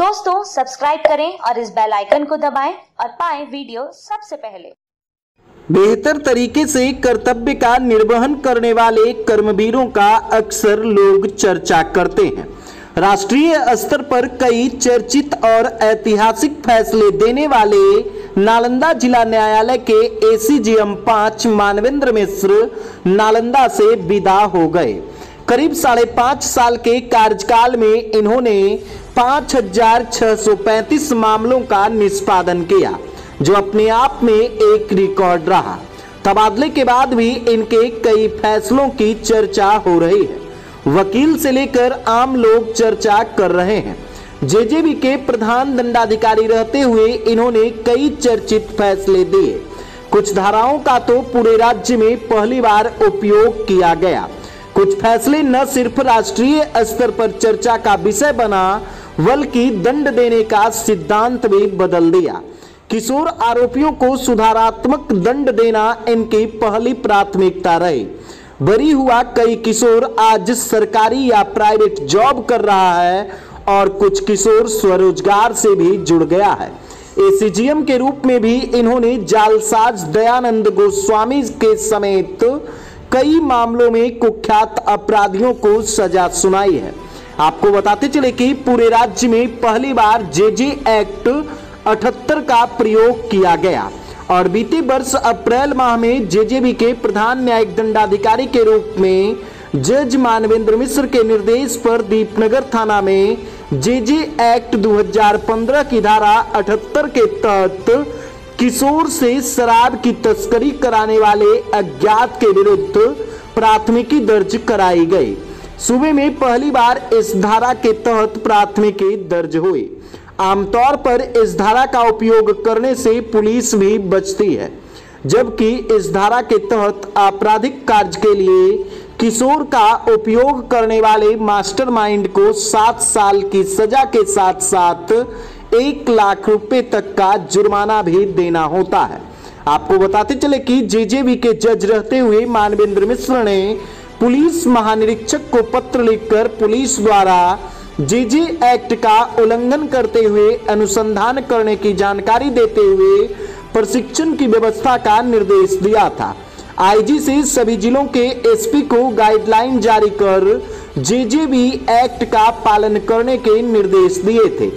दोस्तों सब्सक्राइब करें और इस बेल आइकन को दबाएं और पाएं वीडियो सबसे पहले। बेहतर तरीके से कर्तव्य का निर्वहन करने वाले कर्मवीरों का अक्सर लोग चर्चा करते हैं। राष्ट्रीय स्तर पर कई चर्चित और ऐतिहासिक फैसले देने वाले नालंदा जिला न्यायालय के एसीजीएम 5 मानवेंद्र मिश्र नालंदा से विदा हो गए। करीब 5.5 साल के कार्यकाल में इन्होंने 5,635 मामलों का निष्पादन किया, जो अपने आप में एक रिकॉर्ड रहा। तबादले के बाद भी इनके कई फैसलों की चर्चा हो रही है। वकील से लेकर आम लोग चर्चा कर रहे हैं। जेजेबी के प्रधान दंडाधिकारी रहते हुए इन्होंने कई चर्चित फैसले दिए। कुछ धाराओं का तो पूरे राज्य में पहली बार उपयोग किया गया। कुछ फैसले न सिर्फ राष्ट्रीय स्तर पर चर्चा का विषय बना, बल्कि दंड देने का सिद्धांत भी बदल दिया। किशोर आरोपियों को सुधारात्मक दंड देना इनकी पहली प्राथमिकता रही। बरी हुआ कई किशोर आज सरकारी या प्राइवेट जॉब कर रहा है और कुछ किशोर स्वरोजगार से भी जुड़ गया है। एसीजीएम के रूप में भी इन्होंने जालसाज दयानंद गोस्वामी के समेत कई मामलों में कुख्यात अपराधियों को सजा सुनाई है। आपको बताते चले कि पूरे राज्य में पहली बार जेजे एक्ट 78 का प्रयोग किया गया और बीते वर्ष अप्रैल माह में जेजेबी के प्रधान न्यायिक दंडाधिकारी के रूप में जज मानवेंद्र मिश्र के निर्देश पर दीपनगर थाना में जेजे एक्ट 2015 की धारा 78 के तहत किशोर से शराब की तस्करी कराने वाले अज्ञात के विरुद्ध प्राथमिकी दर्ज कराई गई। सूबे में पहली बार इस धारा के तहत प्राथमिकी दर्ज हुई। आमतौर पर इस धारा का उपयोग करने से पुलिस भी बचती है, जबकि इस धारा के तहत आपराधिक कार्य के लिए किशोर का उपयोग करने वाले मास्टरमाइंड को 7 साल की सजा के साथ साथ 1 लाख रुपए तक का जुर्माना भी देना होता है। आपको बताते चले कि जेजेबी के जज रहते हुए मानवेंद्र मिश्र ने पुलिस महानिरीक्षक को पत्र लिखकर पुलिस द्वारा जेजे एक्ट का उल्लंघन करते हुए अनुसंधान करने की जानकारी देते हुए प्रशिक्षण की व्यवस्था का निर्देश दिया था। आईजी से सभी जिलों के एसपी को गाइडलाइन जारी कर जेजेबी एक्ट का पालन करने के निर्देश दिए थे।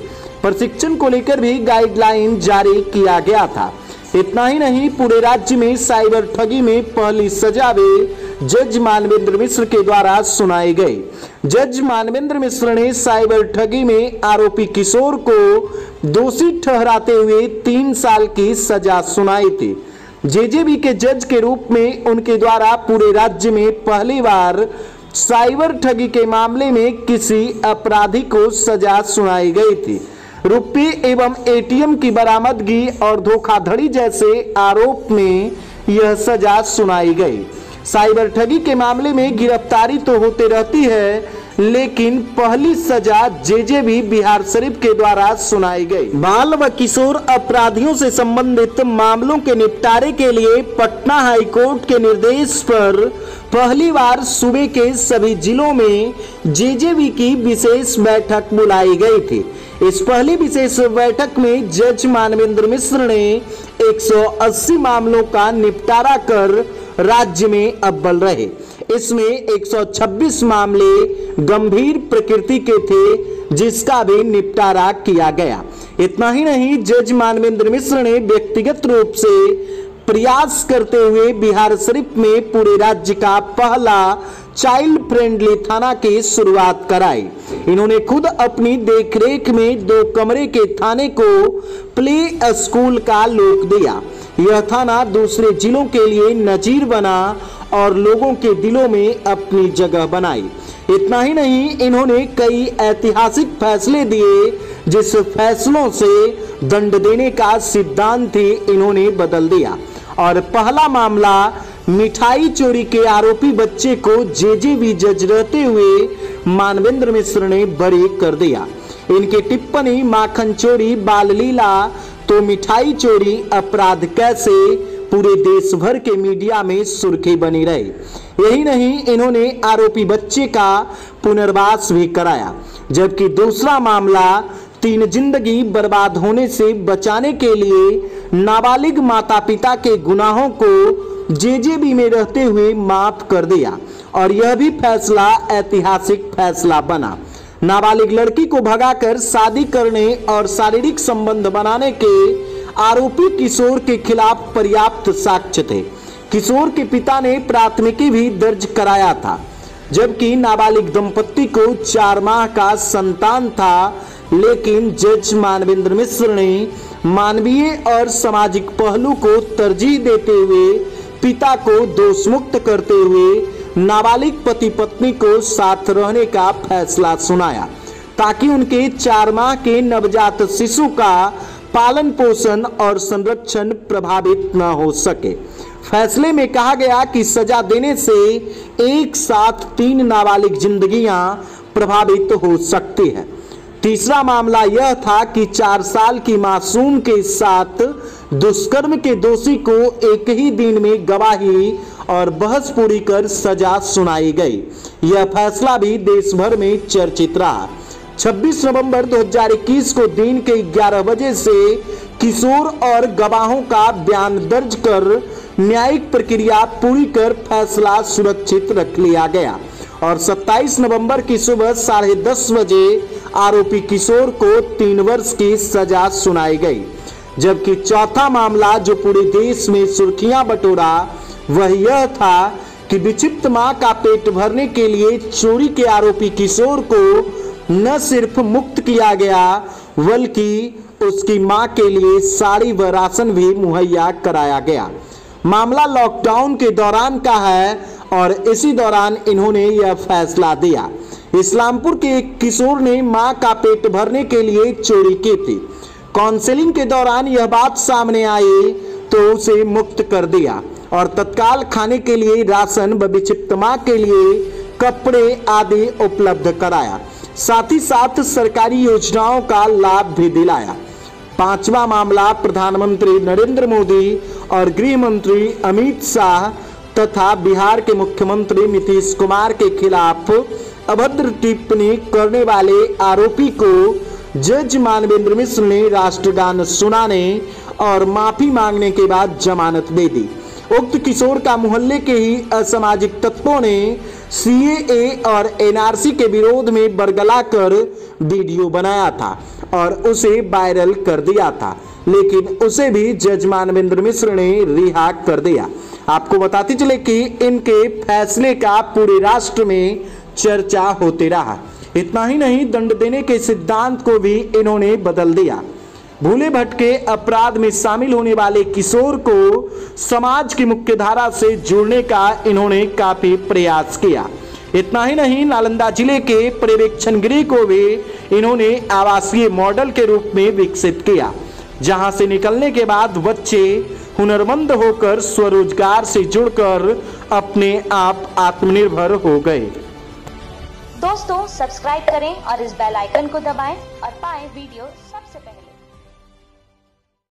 प्रशिक्षण को लेकर भी गाइडलाइन जारी किया गया था। इतना ही नहीं, पूरे राज्य में साइबर ठगी में पहली सजा भी जज मानवेंद्र मिश्र के द्वारा सुनाई गई। जज मानवेंद्र मिश्र ने साइबर ठगी में आरोपी किशोर को दोषी ठहराते हुए 3 साल की सजा सुनाई थी। जेजेबी के जज के रूप में उनके द्वारा पूरे राज्य में पहली बार साइबर ठगी के मामले में किसी अपराधी को सजा सुनाई गई थी। रुपये एवं एटीएम की बरामदगी और धोखाधड़ी जैसे आरोप में यह सजा सुनाई गई। साइबर ठगी के मामले में गिरफ्तारी तो होते रहती है, लेकिन पहली सजा जेजेबी बिहार शरीफ के द्वारा सुनाई गई। बाल व किशोर अपराधियों से संबंधित मामलों के निपटारे के लिए पटना हाईकोर्ट के निर्देश पर पहली बार सूबे के सभी जिलों में जेजेबी की विशेष बैठक बुलाई गई थी। इस पहली विशेष बैठक में जज मानवेंद्र मिश्र ने 180 मामलों का निपटारा कर राज्य में अव्वल रहे। इसमें 126 मामले गंभीर प्रकृति के थे, जिसका भी निपटारा किया गया। इतना ही नहीं, जज मानवेंद्र मिश्र ने व्यक्तिगत रूप से प्रयास करते हुए बिहार शरीफ में पूरे राज्य का पहला चाइल्ड फ्रेंडली थाना की शुरुआत कराई। इन्होंने खुद अपनी देखरेख में 2 कमरे के थाने को प्ले स्कूल का लुक दिया। यह थाना दूसरे जिलों के लिए नजीर बना और लोगों के दिलों में अपनी जगह बनाई। इतना ही नहीं, इन्होंने कई ऐतिहासिक फैसले दिए, जिस फैसलों से दंड देने का सिद्धांत ही इन्होंने बदल दिया। और पहला मामला मिठाई चोरी के आरोपी बच्चे को जेजेबी जज रहते हुए मानवेंद्र मिश्र ने बरी कर दिया। इनकी टिप्पणी माखन चोरी बाल लीला तो मिठाई चोरी अपराध कैसे पूरे देश भर के मीडिया में सुर्खी बनी रही। यही नहीं, इन्होंने आरोपी बच्चे का पुनर्वास भी कराया। जबकि दूसरा मामला 3 जिंदगी बर्बाद होने से बचाने के लिए नाबालिग माता पिता के गुनाहों को जेजेबी में रहते हुए माफ कर दिया और यह भी फैसला ऐतिहासिक फैसला बना। नाबालिग लड़की को भगाकर शादी करने और शारीरिक संबंध बनाने के आरोपी किशोर के खिलाफ पर्याप्त साक्ष्य थे। किशोर के पिता ने प्राथमिकी भी दर्ज कराया था, जबकि नाबालिग दंपत्ति को 4 माह का संतान था, लेकिन जज मानवेंद्र मिश्र ने मानवीय और सामाजिक पहलू को तरजीह देते हुए पिता को दोषमुक्त करते हुए नाबालिग पति पत्नी को साथ रहने का फैसला सुनाया, ताकि उनके 4 माह के नवजात शिशु का पालन पोषण और संरक्षण प्रभावित न हो सके। फैसले में कहा गया कि सजा देने से एक साथ 3 नाबालिग जिंदगियां प्रभावित हो सकती है। तीसरा मामला यह था कि 4 साल की मासूम के साथ दुष्कर्म के दोषी को एक ही दिन में गवाही और बहस पूरी कर सजा सुनाई गई। यह फैसला भी देश भर में चर्चित रहा। 26 नवंबर 2021 को दिन के 11 बजे से किशोर और गवाहों का बयान दर्ज कर न्यायिक प्रक्रिया पूरी कर फैसला सुरक्षित रख लिया गया और 27 नवंबर की सुबह 10:30 बजे आरोपी किशोर को 3 वर्ष की सजा सुनाई गई। जबकि चौथा मामला जो पूरे देश में सुर्खियां बटोरा वह यह था कि विक्षिप्त मां का पेट भरने के लिए चोरी के आरोपी किशोर को न सिर्फ मुक्त किया गया बल्कि उसकी मां के लिए साड़ी व राशन भी मुहैया कराया गया। मामला लॉकडाउन के दौरान का है और इसी दौरान इन्होंने यह फैसला दिया। इस्लामपुर के एक किशोर ने मां का पेट भरने के लिए चोरी की थी। काउंसलिंग के दौरान यह बात सामने आई तो उसे मुक्त कर दिया और तत्काल खाने के लिए राशन व विक्षिप्त मां के लिए कपड़े आदि उपलब्ध कराया, साथ ही साथ सरकारी योजनाओं का लाभ भी दिलाया। 5वां मामला प्रधानमंत्री नरेंद्र मोदी और गृह मंत्री अमित शाह तथा बिहार के मुख्यमंत्री नीतीश कुमार के खिलाफ अभद्र टिप्पणी करने वाले आरोपी को जज मानवेंद्र मिश्र ने राष्ट्रगान सुनाने और माफी मांगने के बाद जमानत दे दी। उक्त किशोर का मोहल्ले के ही असामाजिक तत्वों ने सीएए और एनआरसी के विरोध में बरगला कर वीडियो बनाया था और उसे वायरल कर दिया था, लेकिन उसे भी जज मानवेंद्र मिश्र ने रिहा कर दिया। आपको बताते चले कि इनके फैसले का पूरे राष्ट्र में चर्चा होते रहा। इतना ही नहीं, दंड देने के सिद्धांत को भी इन्होंने बदल दिया। भूले भटके अपराध में शामिल होने वाले किशोर को समाज की मुख्य धारा से जोड़ने का इन्होंने काफी प्रयास किया। इतना ही नहीं, नालंदा जिले के पर्यवेक्षण गृह को भी इन्होंने आवासीय मॉडल के रूप में विकसित किया, जहां से निकलने के बाद बच्चे हुनरमंद होकर स्वरोजगार से जुड़कर अपने आप आत्मनिर्भर हो गए। दोस्तों सब्सक्राइब करें और इस बेल आइकन को दबाएं और पाएं वीडियो